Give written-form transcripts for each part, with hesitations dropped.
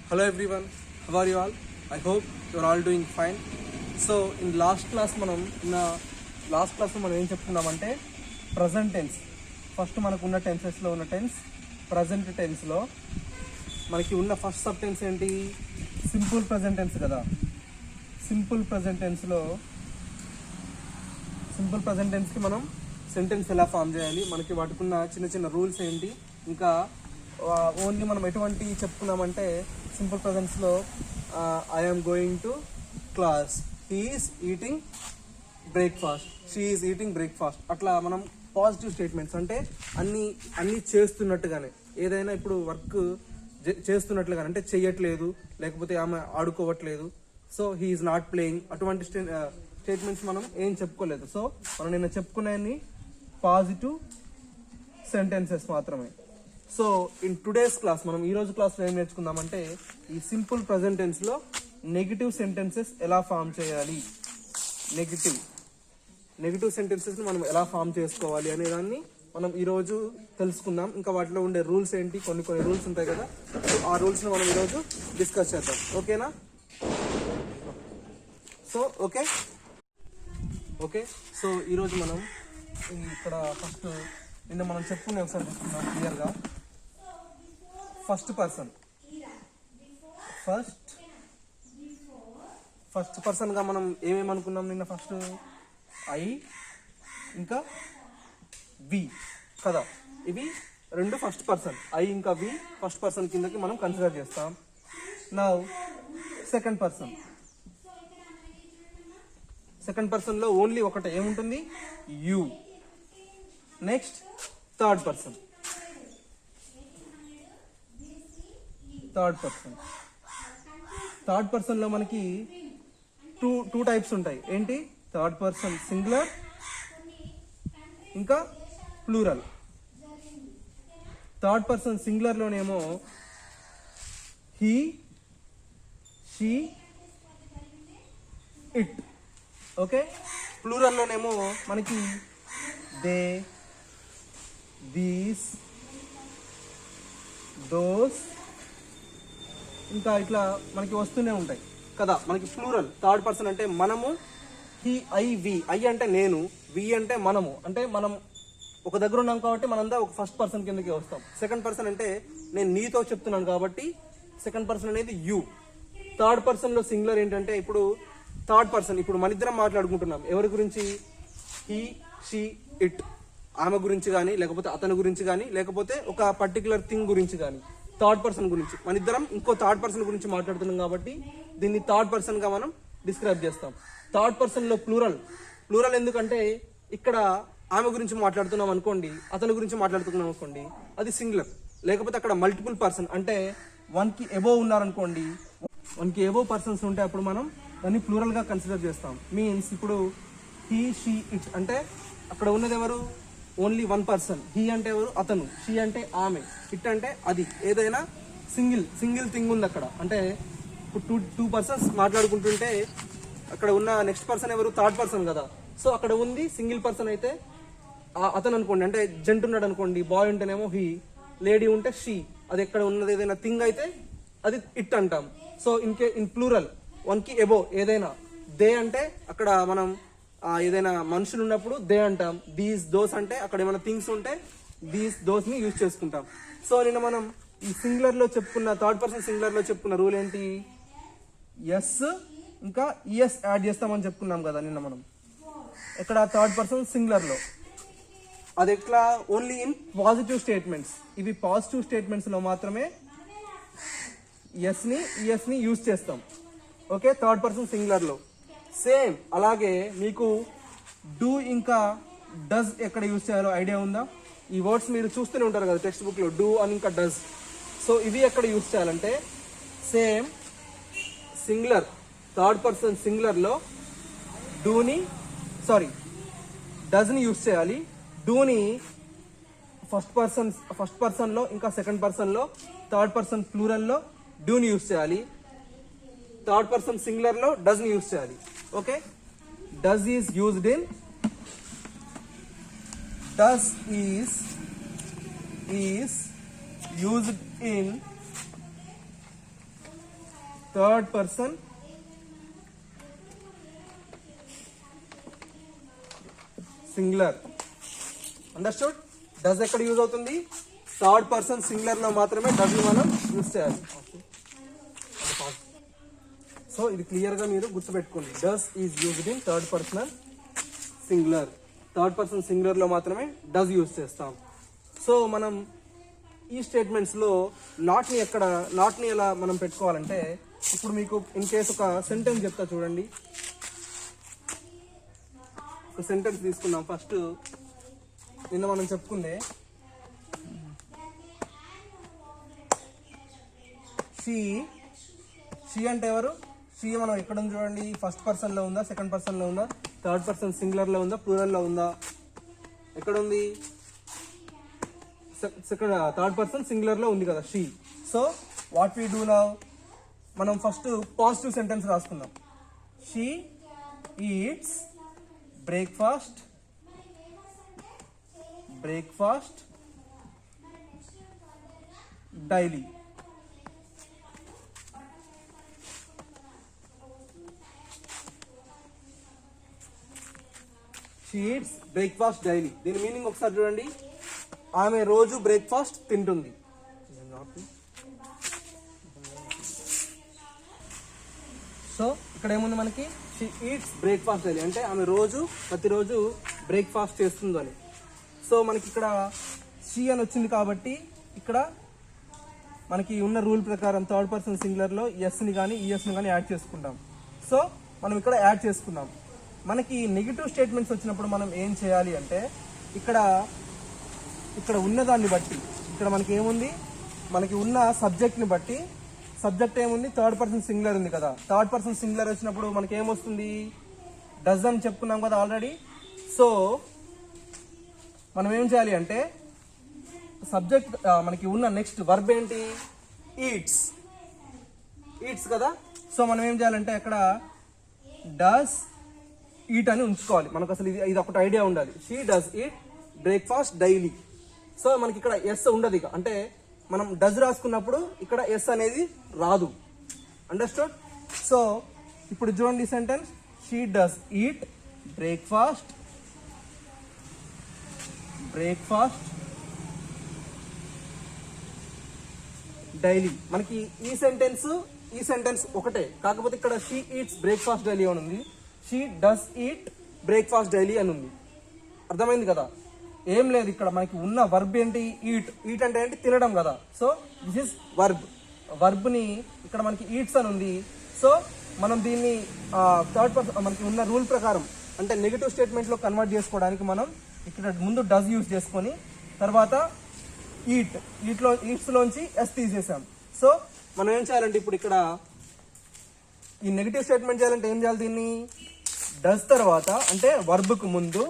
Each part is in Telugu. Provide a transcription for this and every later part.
Hello everyone, how are you all? I hope you are all doing fine. So in last class మనం ఏం చెప్పుకున్నామంటే ప్రజెంట్ టెన్స్. ఫస్ట్ మనకు ఉన్న టెన్సెస్లో ఉన్న టెన్స్ ప్రజెంట్ టెన్స్లో మనకి ఉన్న ఫస్ట్ సబ్ టెన్స్ ఏంటి? సింపుల్ ప్రజెంట్ టెన్స్ కదా. సింపుల్ ప్రజెంట్ టెన్స్కి మనం సెంటెన్స్ ఎలా ఫామ్ చేయాలి, మనకి వాటికున్న చిన్న చిన్న రూల్స్ ఏంటి, ఇంకా ఓన్లీ మనం ఎటువంటి చెప్పుకున్నామంటే సింపుల్ ప్రజెంట్స్లో I'm going to class, he is eating breakfast, she is eating breakfast. అట్లా మనం పాజిటివ్ స్టేట్మెంట్స్ అంటే అన్నీ చేస్తున్నట్టుగానే, ఏదైనా ఇప్పుడు వర్క్ చేస్తున్నట్లుగానే, అంటే చెయ్యట్లేదు లేకపోతే ఆమె ఆడుకోవట్లేదు, so he is not playing, అటువంటి స్టేట్మెంట్స్ మనం ఏం చెప్పుకోలేదు. సో మనం నిన్న చెప్పుకునే పాజిటివ్ సెంటెన్సెస్ మాత్రమే. సో ఇన్ టుడేస్ క్లాస్ మనం ఈరోజు క్లాస్లో ఏం నేర్చుకుందామంటే ఈ సింపుల్ ప్రజెంట్ టెన్స్లో నెగిటివ్ సెంటెన్సెస్ ఎలా ఫామ్ చేయాలి, నెగిటివ్ సెంటెన్సెస్ని మనం ఎలా ఫామ్ చేసుకోవాలి అనే దాన్ని మనం ఈరోజు తెలుసుకుందాం. ఇంకా వాటిలో ఉండే రూల్స్ ఏంటి, కొన్ని రూల్స్ ఉంటాయి కదా, సో ఆ రూల్స్ని మనం ఈరోజు డిస్కస్ చేద్దాం. ఓకేనా? సో ఓకే సో ఈరోజు మనం ఇక్కడ ఫస్ట్ నిన్న మనం చెప్పుకునే ఒకసారి చూసుకుందాం క్లియర్గా. ఫస్ట్ పర్సన్గా మనం ఏమేమి అనుకున్నాం నిన్న? ఫస్ట్ ఐ ఇంకా వి కదా, ఇవి రెండు ఫస్ట్ పర్సన్. ఐ ఇంకా వి ఫస్ట్ పర్సన్ కిందకి మనం కన్సిడర్ చేస్తాం. నౌ సెకండ్ పర్సన్లో ఓన్లీ ఒకటే ఏముంటుంది? యు. నెక్స్ట్ థర్డ్ పర్సన్లో మనకి టూ టైప్స్ ఉంటాయి. ఏంటి? థర్డ్ పర్సన్ సింగులర్ ఇంకా ప్లూరల్. థర్డ్ పర్సన్ సింగులర్లోనేమో హీ, షీ, ఇట్. ఓకే. ప్లూరల్లోనేమో మనకి దే, దీస్, దోస్, ఇంకా ఇట్లా మనకి వస్తూనే ఉంటాయి కదా. మనకి ప్లూరల్ థర్డ్ పర్సన్ అంటే మనము, హీ, ఐ, వి. ఐ అంటే నేను, వి అంటే మనము, అంటే మనం ఒక దగ్గర ఉన్నాం కాబట్టి మనంతా ఒక ఫస్ట్ పర్సన్ కిందకి వస్తాం. సెకండ్ పర్సన్ అంటే నేను నీతో చెప్తున్నాను కాబట్టి సెకండ్ పర్సన్ అనేది యూ. థర్డ్ పర్సన్లో సింగులర్ ఏంటంటే ఇప్పుడు థర్డ్ పర్సన్, ఇప్పుడు మన ఇద్దరం మాట్లాడుకుంటున్నాం. ఎవరి గురించి? He, she, it. ఆమె గురించి కానీ, లేకపోతే అతని గురించి కానీ, లేకపోతే ఒక పర్టికులర్ థింగ్ గురించి కానీ, థర్డ్ పర్సన్ గురించి. మన ఇద్దరం ఇంకో థర్డ్ పర్సన్ గురించి మాట్లాడుతున్నాం కాబట్టి దీన్ని థర్డ్ పర్సన్గా మనం డిస్క్రైబ్ చేస్తాం. థర్డ్ పర్సన్లో ప్లూరల్ ఎందుకంటే ఇక్కడ ఆమె గురించి మాట్లాడుతున్నాం అనుకోండి, అతని గురించి మాట్లాడుతున్నాం అనుకోండి, అది సింగులర్. లేకపోతే అక్కడ మల్టిపుల్ పర్సన్ అంటే 1కి అబోవ్ ఉన్నారనుకోండి, 1కి అబోవ్ పర్సన్స్ ఉంటే అప్పుడు మనం దాన్ని ప్లూరల్గా కన్సిడర్ చేస్తాం. మీన్స్ ఇప్పుడు హీ, షీ, ఇట్ అంటే అక్కడ ఉన్నది ఎవరు? Only one person. హీ అంటే ఎవరు? అతను. షీ అంటే ఆమె. ఇట్ అంటే అది. ఏదైనా సింగిల్ థింగ్ ఉంది అక్కడ. అంటే ఇప్పుడు టూ పర్సన్స్ మాట్లాడుకుంటుంటే అక్కడ ఉన్న నెక్స్ట్ పర్సన్ ఎవరు? థర్డ్ పర్సన్ కదా. సో అక్కడ ఉంది సింగిల్ పర్సన్ అయితే అతను అనుకోండి, అంటే జెంట్ ఉన్నాడు అనుకోండి, బాయ్ ఉంటేనేమో హీ, లేడీ ఉంటే షీ. అది ఎక్కడ ఉన్నది ఏదైనా థింగ్ అయితే అది ఇట్ అంటాం. సో ఇన్ ప్లూరల్ 1కి అబోవ్ ఏదైనా, దే అంటే అక్కడ మనం ఏదైనా మనుషులు ఉన్నప్పుడు దే అంటాం. దీస్, దోస్ అంటే అక్కడ ఏమైనా థింగ్స్ ఉంటే దీస్, దోస్ ని యూజ్ చేసుకుంటాం. సో నిన్న మనం ఈ సింగులర్ లో చెప్పుకున్న, థర్డ్ పర్సన్ సింగులర్ లో చెప్పుకున్న రూల్ ఏంటి? ఎస్ ఇంకా ఈఎస్ యాడ్ చేస్తామని చెప్పుకున్నాం కదా నిన్న మనం. ఇక్కడ థర్డ్ పర్సన్ సింగులర్ లో అది ఎట్లా? Only in positive statements. ఇవి పాజిటివ్ స్టేట్మెంట్స్ లో మాత్రమే ఎస్ ని ఈఎస్ ని యూజ్ చేస్తాం. ఓకే. థర్డ్ పర్సన్ సింగులర్ లో సేమ్ అలాగే మీకు డూ ఇంకా డస్ ఎక్కడ యూజ్ చేయాలో ఐడియా ఉందా? ఈ వర్డ్స్ మీరు చూస్తూనే ఉంటారు కదా టెక్స్ట్ బుక్ లో, డూ అని ఇంకా డస్. సో ఇవి ఎక్కడ యూజ్ చేయాలంటే same singular third person singular లో డస్ ని యూజ్ చేయాలి. డూని ఫస్ట్ పర్సన్ లో ఇంకా సెకండ్ పర్సన్ లో, థర్డ్ పర్సన్ ప్లూరల్ లో డూని యూజ్ చేయాలి. థర్డ్ పర్సన్ సింగులర్ లో డస్ ని యూజ్ చేయాలి. Okay. Does is used in used in third person singular. Understood? Does ఎక్కడ యూజ్ అవుతుంది? థర్డ్ పర్సన్ సింగులర్ లో మాత్రమే డస్ మనం యూజ్ చేయాలి. సో ఇది క్లియర్ గా మీరు గుర్తుపెట్టుకోండి. Does is used in third personal singular. Third person singular లో మాత్రమే డస్ యూజ్ చేస్తాం. సో మనం ఈ స్టేట్మెంట్స్ లో నాట్ ని ఎలా మనం పెట్టుకోవాలంటే, ఇప్పుడు మీకు ఇన్ కేస్ ఒక సెంటెన్స్ చెప్తా చూడండి. ఒక సెంటెన్స్ తీసుకున్నాం. ఫస్ట్ నిన్న మనం చెప్పుకుందే షీ అంటే ఎవరు? షీ మనం ఎక్కడ ఉంది చూడండి. ఫస్ట్ పర్సన్ లో ఉందా, సెకండ్ పర్సన్ లో ఉందా, థర్డ్ పర్సన్ సింగులర్ లో ఉందా, ప్లూరల్ లో ఉందా? ఎక్కడ ఉంది? థర్డ్ పర్సన్ సింగులర్ లో ఉంది కదా she. So what we do now, మనం ఫస్ట్ పాజిటివ్ సెంటెన్స్ రాసుకుందాం. She eats breakfast daily. She eats breakfast daily. దీని మీనింగ్ ఒకసారి చూడండి. ఆమె రోజు బ్రేక్ఫాస్ట్ తింటుంది. సో ఇక్కడ ఏముంది మనకి? షీ ఈట్స్ బ్రేక్ఫాస్ట్ డైలీ అంటే ఆమె ప్రతిరోజు బ్రేక్ఫాస్ట్ చేస్తుంది అని. సో మనకి ఇక్కడ షీ అని వచ్చింది కాబట్టి ఇక్కడ మనకి ఉన్న రూల్ ప్రకారం థర్డ్ పర్సన్ సింగులర్ లో ఎస్ని కానీ ఈఎస్ని కానీ యాడ్ చేసుకుంటాం. సో మనం ఇక్కడ యాడ్ చేసుకున్నాం. మనకి నెగిటివ్ స్టేట్మెంట్స్ వచ్చినప్పుడు మనం ఏం చేయాలి అంటే, ఇక్కడ ఉన్నదాన్ని బట్టి, ఇక్కడ మనకి ఏముంది, మనకి ఉన్న సబ్జెక్ట్ని బట్టి, సబ్జెక్ట్ ఏముంది, థర్డ్ పర్సన్ సింగులర్ ఉంది కదా. థర్డ్ పర్సన్ సింగులర్ వచ్చినప్పుడు మనకి ఏమొస్తుంది? డస్ అని చెప్పుకున్నాం కదా ఆల్రెడీ. సో మనం ఏం చేయాలి అంటే, సబ్జెక్ట్ మనకి ఉన్న నెక్స్ట్ వర్బ్ ఏంటి? ఈట్స్ కదా. సో మనం ఏం చేయాలంటే అక్కడ డస్ ఈట్ అని ఉంచుకోవాలి. మనకు అసలు ఇది ఒకటి ఐడియా ఉండాలి. She does eat breakfast daily. So మనకి ఇక్కడ ఎస్ ఉండదు ఇక, అంటే మనం డస్ రాసుకున్నప్పుడు ఇక్కడ ఎస్ అనేది రాదు. అండర్స్టూడ్? సో ఇప్పుడు చూడండి sentence. She does eat breakfast daily. మనకి ఈ సెంటెన్స్ ఒకటే, కాకపోతే ఇక్కడ షీ ఈట్స్ బ్రేక్ఫాస్ట్ డైలీ అని ఉంది, she does eat breakfast daily అని ఉంది. అర్థమైంది కదా? ఏం లేదు, ఇక్కడ మనకి ఉన్న వర్బ్ ఏంటి? ఈట్ అంటే ఏంటి? తినడం కదా. సో దిస్ ఇస్ వర్బ్ ని ఇక్కడ మనకి ఈట్స్ అని ఉంది. సో మనం దీన్ని థర్డ్ పర్సన్ మనకి ఉన్న రూల్ ప్రకారం అంటే నెగిటివ్ స్టేట్మెంట్ లో కన్వర్ట్ చేసుకోవడానికి మనం ఇక్కడ ముందు డస్ యూజ్ చేసుకొని తర్వాత ఈట్స్ లోంచి ఎస్ తీసేసాం. సో మనం ఏం చేయాలంటే ఇప్పుడు ఇక్కడ ఈ నెగిటివ్ స్టేట్మెంట్ చేయాలంటే ఏం చేయాలి? దీన్ని డస్ తర్వాత అంటే వర్బ్ కు ముందు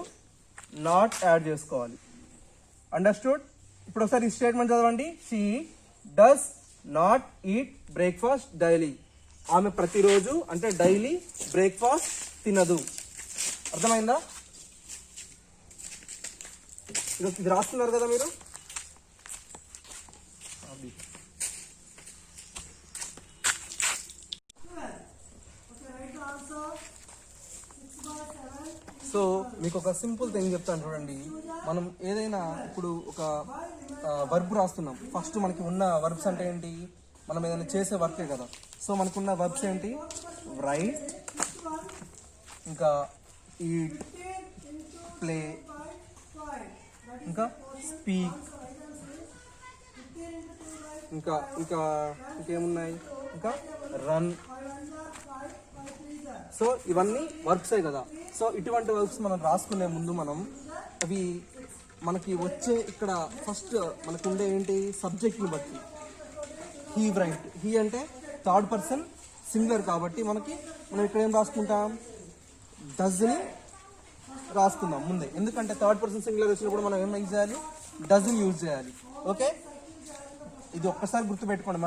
నాట్ యాడ్ చేసుకోవాలి. అండర్స్టూడ్? ఇప్పుడు ఒకసారి ఈ స్టేట్మెంట్ చదవండి. She does not eat breakfast daily. ఆమె ప్రతిరోజు అంటే డైలీ బ్రేక్ఫాస్ట్ తినదు. అర్థమైందా? ఇది రాస్తున్నారు కదా మీరు. సో మీకు ఒక సింపుల్ థింగ్ చెప్తాను చూడండి. మనం ఏదైనా ఇప్పుడు ఒక వర్బ్ రాస్తున్నాం. ఫస్ట్ మనకి ఉన్న వర్బ్స్ అంటే ఏంటి? మనం ఏదైనా చేసే వర్కే కదా. సో మనకున్న వర్బ్స్ ఏంటి? రైట్, ఇంకా ఈట్, ప్లే, ఇంకా స్పీక్, ఇంకా ఇంకేమున్నాయి? ఇంకా రన్. సో ఇవన్నీ వర్బ్సే కదా. సో ఇటువంటి వర్బ్స్ మనం రాసుకునే ముందు మనం అవి మనకి వచ్చే ఇక్కడ ఫస్ట్ మనకు ఉండే ఏంటి? సబ్జెక్ట్ని బట్టి రైట్. హీ అంటే థర్డ్ పర్సన్ సింగులర్ కాబట్టి మనం ఇక్కడ ఏం రాసుకుంటాం? డస్ని రాసుకుందాం ముందే. ఎందుకంటే థర్డ్ పర్సన్ సింగులర్ వచ్చినప్పుడు మనం ఏం యూజ్ చేయాలి? డస్ని యూజ్ చేయాలి. ఓకే, ఇది ఒక్కసారి గుర్తుపెట్టుకోండి.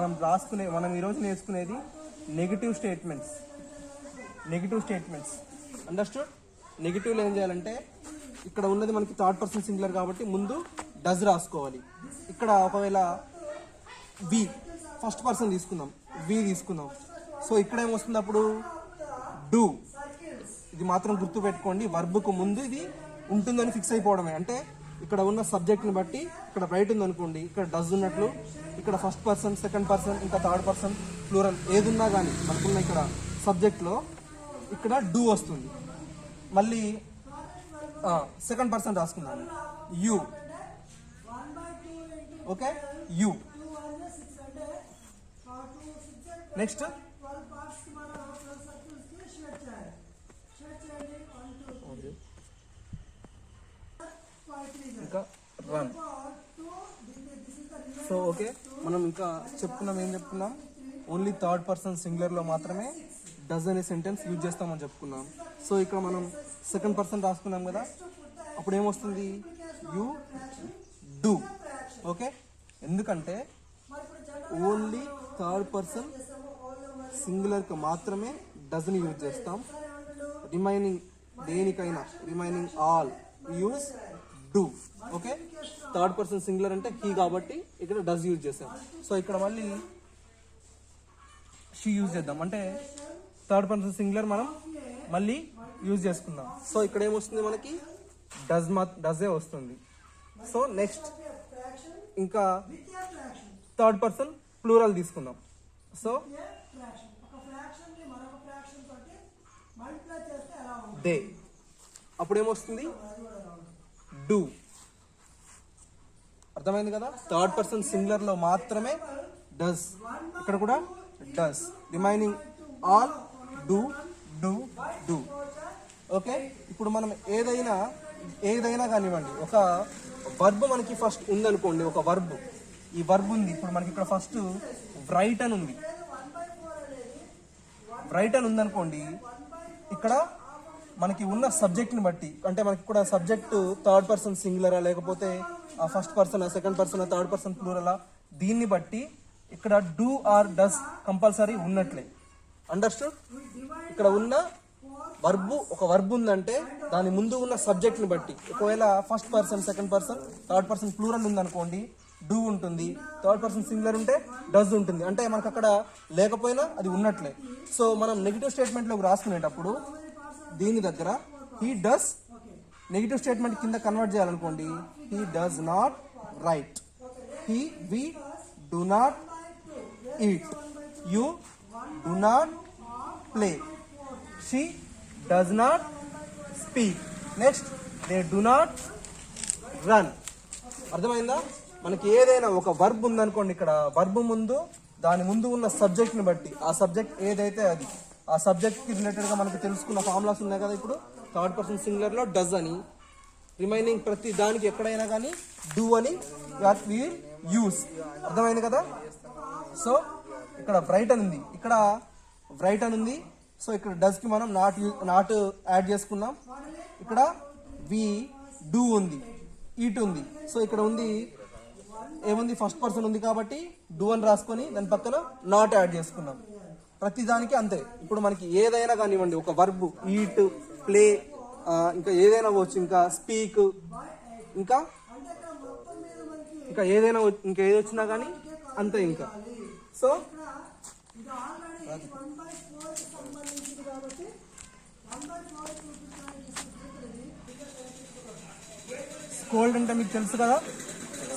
మనం ఈరోజు నేర్చుకునేది నెగిటివ్ స్టేట్మెంట్స్. అండర్స్టూడ్? నెగిటివ్లో ఏం చేయాలంటే ఇక్కడ ఉన్నది మనకి థర్డ్ పర్సన్ సింగులర్ కాబట్టి ముందు డస్ రాసుకోవాలి. ఇక్కడ ఒకవేళ వి ఫస్ట్ పర్సన్ తీసుకుందాం, వి తీసుకుందాం. సో ఇక్కడ ఏమొస్తుంది అప్పుడు డూ. ఇది మాత్రం గుర్తు పెట్టుకోండి, వర్బ్కు ముందు ఇది ఉంటుందని ఫిక్స్ అయిపోవడమే. అంటే ఇక్కడ ఉన్న సబ్జెక్ట్ని బట్టి ఇక్కడ రైట్ ఉంది అనుకోండి, ఇక్కడ డస్ ఉన్నట్లు, ఇక్కడ ఫస్ట్ పర్సన్, సెకండ్ పర్సన్, ఇంకా థర్డ్ పర్సన్ ప్లూరల్ ఏది ఉన్నా కానీ మనకున్న ఇక్కడ సబ్జెక్ట్లో ఇక్కడ డూ వస్తుంది. మళ్ళీ సెకండ్ పర్సన్ రాసుకున్నాను, యూ. Okay, you. నెక్స్ట్ ఇంకా రన్. సో ఓకే, మనం ఇంకా చెప్పుకున్నాం, ఏం చెప్పుకున్నాం, ఓన్లీ థర్డ్ పర్సన్ సింగులర్లో మాత్రమే డస్ అనే సెంటెన్స్ యూజ్ చేస్తామని చెప్పుకున్నాం. సో ఇక్కడ మనం సెకండ్ పర్సన్ రాసుకున్నాం కదా, అప్పుడు ఏమొస్తుంది, యూ డూ. ఓకే, ఎందుకంటే ఓన్లీ థర్డ్ పర్సన్ సింగులర్కి మాత్రమే డస్ని యూజ్ చేస్తాం. రిమైనింగ్ దేనికైనా, remaining all use do. Okay, third person singular అంటే హీ కాబట్టి ఇక్కడ డస్ యూజ్ చేస్తాం. సో ఇక్కడ మళ్ళీ షీ యూజ్ చేద్దాం, అంటే థర్డ్ పర్సన్ సింగులర్ మనం మళ్ళీ యూజ్ చేసుకుందాం. సో ఇక్కడ ఏమొస్తుంది మనకి, డజే వస్తుంది. సో నెక్స్ట్ ఇంకా థర్డ్ పర్సన్ ప్లూరల్ తీసుకుందాం. సో దే, అప్పుడు ఏమొస్తుంది, డూ. అర్థమైంది కదా, థర్డ్ పర్సన్ సింగులర్ లో మాత్రమే డస్, ఇక్కడ కూడా does, remaining all do do do. Okay, ఇప్పుడు మనం ఏదైనా కానివ్వండి, ఒక వర్బ్ మనకి ఫస్ట్ ఉందనుకోండి, ఒక వర్బ్, ఈ వర్బ్ ఉంది, ఇప్పుడు మనకి ఇక్కడ ఫస్ట్ రైట్ అని ఉంది, రైట్ అని ఉందనుకోండి, ఇక్కడ మనకి ఉన్న సబ్జెక్ట్ని బట్టి, అంటే మనకి కూడా సబ్జెక్ట్ థర్డ్ పర్సన్ సింగులరా, లేకపోతే first person, second person, third person ప్లూరలా, దీన్ని బట్టి ఇక్కడ డూ ఆర్ డస్ కంపల్సరీ ఉన్నట్లే. అండర్స్టూడ్? ఇక్కడ ఉన్న వర్బ్, ఒక వర్బ్ ఉందంటే దాని ముందు ఉన్న సబ్జెక్ట్ని బట్టి, ఒకవేళ first person, second person, third person plural ఉందనుకోండి, డూ ఉంటుంది, థర్డ్ పర్సన్ సింగులర్ ఉంటే డస్ ఉంటుంది, అంటే మనకు అక్కడ లేకపోయినా అది ఉన్నట్లే. సో మనం నెగిటివ్ స్టేట్మెంట్లోకి రాసుకునేటప్పుడు దీని దగ్గర హీ డస్, నెగిటివ్ స్టేట్మెంట్ కింద కన్వర్ట్ చేయాలనుకోండి, he does not write, we do not eat, you do not play, she does not speak, next they do not run. అర్థమైందా? మనకి ఏదైనా ఒక వర్బ్ ఉందనుకోండి, ఇక్కడ వర్బ్ ముందు దాని ముందు ఉన్న సబ్జెక్ట్ని బట్టి, ఆ సబ్జెక్ట్ ఏదైతే అది, ఆ సబ్జెక్ట్కి రిలేటెడ్గా మనకి తెలుసుకున్న ఫార్ములాస్ ఉన్నాయి కదా. ఇప్పుడు థర్డ్ పర్సన్ సింగులర్లో డస్ అని, రిమైనింగ్ ప్రతి దానికి ఎక్కడైనా కానీ డూ అని వి యూస్. అర్థమైంది కదా? సో ఇక్కడ బ్రైట్ అని ఉంది, ఇక్కడ బ్రైట్ అని ఉంది, సో ఇక్కడ డస్ కి మనం నాట్ యాడ్ చేసుకున్నాం. ఇక్కడ వి డూ ఉంది, ఈట్ ఉంది, సో ఇక్కడ ఉంది ఏముంది, ఫస్ట్ పర్సన్ ఉంది కాబట్టి డూ అని రాసుకొని దాని పక్కన నాట్ యాడ్ చేసుకున్నాం. ప్రతి దానికి అంతే. ఇప్పుడు మనకి ఏదైనా కానివ్వండి, ఒక వర్బ్, ఈట్, ప్లే, ఇంకా ఏదైనా వచ్చు, ఇంకా స్పీక్, ఇంకా ఏదైనా, ఇంకా ఏది వచ్చినా కానీ అంతే. ఇంకా సో స్కోల్డ్ అంటే మీకు తెలుసు కదా,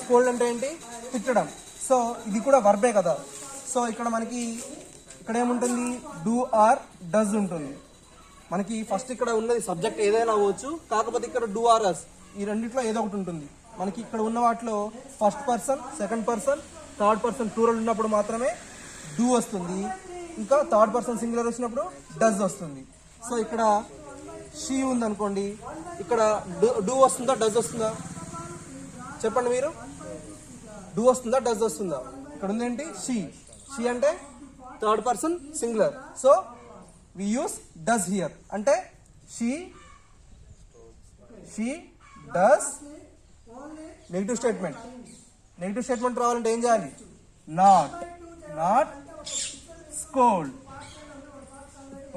స్కోల్డ్ అంటే ఏంటి, తిట్టడం. సో ఇది కూడా వర్బే కదా. సో ఇక్కడ మనకి ఇక్కడ ఏముంటుంది, డూ ఆర్ డస్ ఉంటుంది. మనకి ఫస్ట్ ఇక్కడ ఉన్నది సబ్జెక్ట్ ఏదైనా అవ్వచ్చు, కాకపోతే ఇక్కడ డూ ఆర్ డస్ ఈ రెండిట్లో ఏదో ఒకటి ఉంటుంది. మనకి ఇక్కడ ఉన్న వాటిలో first person, second person, third person plural ఉన్నప్పుడు మాత్రమే డూ వస్తుంది, ఇంకా థర్డ్ పర్సన్ సింగులర్ వచ్చినప్పుడు డస్ వస్తుంది. సో ఇక్కడ షీ ఉందనుకోండి, ఇక్కడ డూ వస్తుందా డస్ వస్తుందా చెప్పండి మీరు, డూ వస్తుందా డస్ వస్తుందా? ఇక్కడ ఉందేంటి, షీ. షీ అంటే third person singular, so we use does here. అంటే she does, negative statement. Negative statement రావాలంటే ఏం చేయాలి, నాట్ స్కోల్డ్.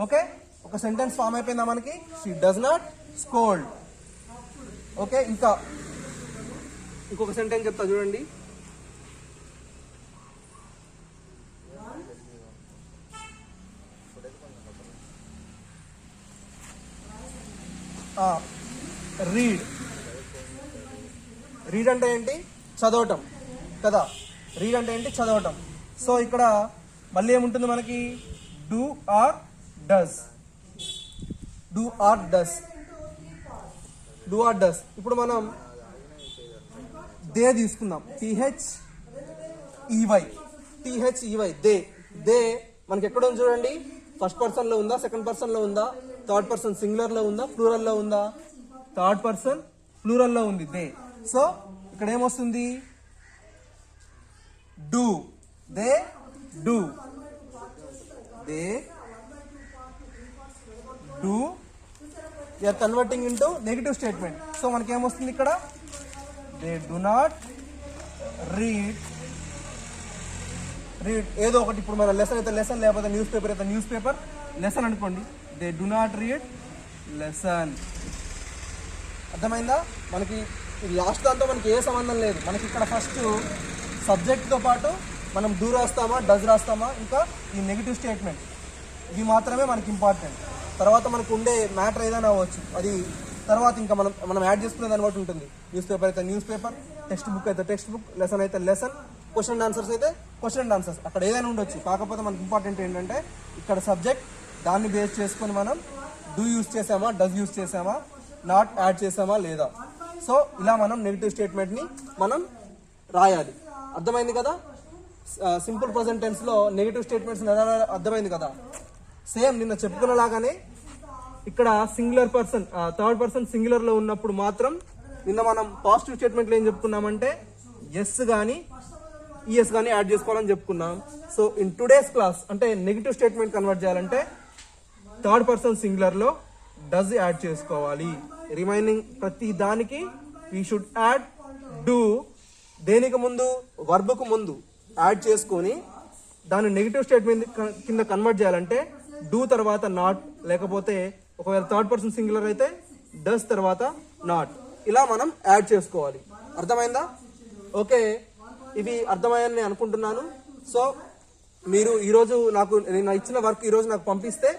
ఓకే, ఒక సెంటెన్స్ ఫామ్ అయిపోయిందా మనకి, she does not scold. Okay, ఇంకొక సెంటెన్స్ చెప్తా చూడండి. రీడ్. రీడ్ అంటే ఏంటి? చదవటం కదా. రీడ్ అంటే ఏంటి? చదవటం. సో ఇక్కడ మళ్ళీ ఏముంటుంది మనకి? Do or does. Do or does. Do or does. ఇప్పుడు మనం దే తీసుకుందాం. THEY. దే. దే మనకి ఎక్కడ ఉంది చూడండి. ఫస్ట్ పర్సన్ లో ఉందా, సెకండ్ పర్సన్ లో ఉందా, థర్డ్ పర్సన్ సింగులర్ లో ఉందా, ప్లూరల్ లో ఉందా? థర్డ్ పర్సన్ ప్లూరల్ లో ఉంది దే. సో ఇక్కడ ఏమొస్తుంది? Do. They do. They do. You're converting into negative statement. So మనకి ఏమొస్తుంది ఇక్కడ? They do not read. Read ఏదో ఒకటి. ఇప్పుడు మన లెసన్ అయితే లెసన్, లేకపోతే న్యూస్ పేపర్ అయితే న్యూస్ పేపర్. లెసన్ అనుకోండి. They do not read lesson. అర్థమైందా? మనకి లాస్ట్ దాంతో మనకి ఏ సంబంధం లేదు. మనకి ఇక్కడ ఫస్ట్ సబ్జెక్ట్తో పాటు మనం డూ రాస్తామా, డస్ రాస్తామా, ఇంకా ఈ నెగిటివ్ స్టేట్మెంట్, ఇవి మాత్రమే మనకి ఇంపార్టెంట్. తర్వాత మనకు ఉండే మ్యాటర్ ఏదైనా అవ్వచ్చు, అది తర్వాత ఇంకా మనం యాడ్ చేసుకునే దాన్ని బట్టి ఉంటుంది. న్యూస్ పేపర్ అయితే న్యూస్ పేపర్, టెక్స్ట్ బుక్ అయితే టెక్స్ట్ బుక్, లెసన్ అయితే లెసన్, క్వశ్చన్ అండ్ ఆన్సర్స్ అయితే క్వశ్చన్ అండ్ ఆన్సర్స్. అక్కడ ఏదైనా ఉండొచ్చు. కాకపోతే మనకి ఇంపార్టెంట్ ఏంటంటే ఇక్కడ సబ్జెక్ట్, దాన్ని బేస్ చేసుకొని మనం డూ యూస్ చేసామా, డస్ యూస్ చేసామా, నాట్ యాడ్ చేసామా లేదా. సో ఇలా మనం నెగిటివ్ స్టేట్మెంట్ని మనం రాయాలి. అర్థమైంది కదా? సింపుల్ ప్రెజెంట్ టెన్స్లో నెగిటివ్ స్టేట్మెంట్స్ అర్థమైంది కదా? సేమ్ నిన్న చెప్పుకున్నలాగానే ఇక్కడ సింగులర్ పర్సన్, థర్డ్ పర్సన్ సింగులర్లో ఉన్నప్పుడు మాత్రం నిన్న మనం పాజిటివ్ స్టేట్మెంట్లో ఏం చెప్పుకున్నామంటే ఎస్ కానీ ఈఎస్ కానీ యాడ్ చేసుకోవాలని చెప్పుకున్నాం. సో ఇన్ టుడేస్ క్లాస్ అంటే నెగిటివ్ స్టేట్మెంట్ కన్వర్ట్ చేయాలంటే థర్డ్ పర్సన్ సింగులర్లో డస్ యాడ్ చేసుకోవాలి. రిమైనింగ్ ప్రతి దానికి వీ షుడ్ యాడ్ డూ. దేనికి ముందు? వర్బ్కు ముందు యాడ్ చేసుకొని దాన్ని నెగిటివ్ స్టేట్మెంట్ కింద కన్వర్ట్ చేయాలంటే డూ తర్వాత నాట్, లేకపోతే ఒకవేళ థర్డ్ పర్సన్ సింగులర్ అయితే డస్ తర్వాత నాట్. ఇలా మనం యాడ్ చేసుకోవాలి. అర్థమైందా? ఓకే, ఇవి అర్థమయ్యని నేను అనుకుంటున్నాను. సో మీరు ఈరోజు నేను ఇచ్చిన వర్క్ ఈరోజు నాకు పంపిస్తే,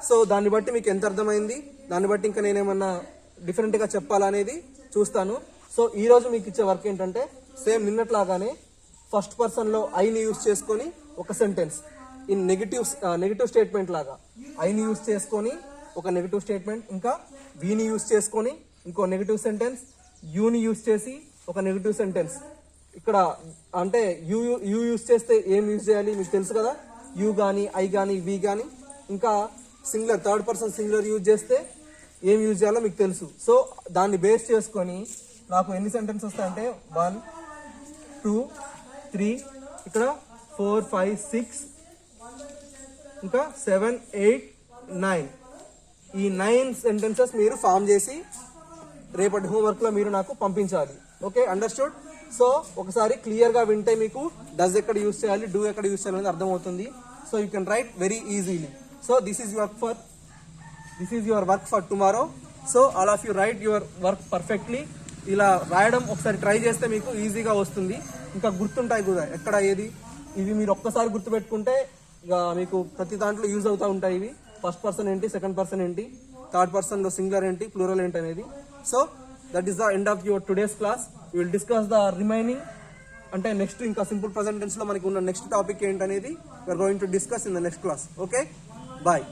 సో దాన్ని బట్టి మీకు ఎంత అర్థమైంది, దాన్ని బట్టి ఇంకా నేనేమన్నా డిఫరెంట్గా చెప్పాలనేది చూస్తాను. సో ఈరోజు మీకు ఇచ్చే వర్క్ ఏంటంటే సేమ్ నిన్నట్లాగానే ఫస్ట్ పర్సన్లో ఐని యూజ్ చేసుకొని ఒక సెంటెన్స్ ఇన్ నెగిటివ్ స్టేట్మెంట్ లాగా ఐని యూజ్ చేసుకొని ఒక నెగిటివ్ స్టేట్మెంట్, ఇంకా వీని యూజ్ చేసుకొని ఇంకో నెగిటివ్ సెంటెన్స్, యూని యూజ్ చేసి ఒక నెగిటివ్ సెంటెన్స్. ఇక్కడ అంటే యూ యూజ్ చేస్తే ఏం యూజ్ చేయాలి మీకు తెలుసు కదా. యూ కానీ, ఐ కానీ, వి కానీ, ఇంకా singular third person singular use చేస్తే ఏం యూజ్ చేయాలో మీకు తెలుసు. సో దాన్ని బేస్ చేసుకొని నాకు ఎన్ని సెంటెన్స్ వస్తాయంటే 1 2 3 ఇక్కడ 4 5 6 ఇంకా 7 8 9 ఈ 9 సెంటెన్సెస్ మీరు ఫామ్ చేసి రేపటి హోంవర్క్లో మీరు నాకు పంపించాలి. Okay, understood? సో ఒకసారి క్లియర్గా వింటే మీకు డస్ ఎక్కడ యూజ్ చేయాలి, డూ ఎక్కడ యూజ్ చేయాలి అనేది అర్థమవుతుంది. So you can write very easily. So this is your work for tomorrow. So all of you right your work perfectly. ఇలా రాయడం ఒకసారి ట్రై చేస్తే మీకు ఈజీగా వస్తుంది. ఇంకా గుర్తుంటాయి కూడా ఎక్కడ ఏది. ఇవి మీరు ఒక్కసారి గుర్తుపెట్టుకుంటే ఇక మీకు ప్రతి దాంట్లో యూజ్ అవుతూ ఉంటాయి. ఇవి ఫస్ట్ పర్సన్ ఏంటి, సెకండ్ పర్సన్ ఏంటి, థర్డ్ పర్సన్లో సింగులర్ ఏంటి, ప్లూరల్ ఏంటి అనేది. So that is the end of your today's class. You will discuss the remaining. అంటే నెక్స్ట్ ఇంకా సింపుల్ ప్రెజెంట్ టెన్స్ లో మనకి ఉన్న నెక్స్ట్ టాపిక్ ఏంటనేది we're going to discuss in the next class. Okay, bye.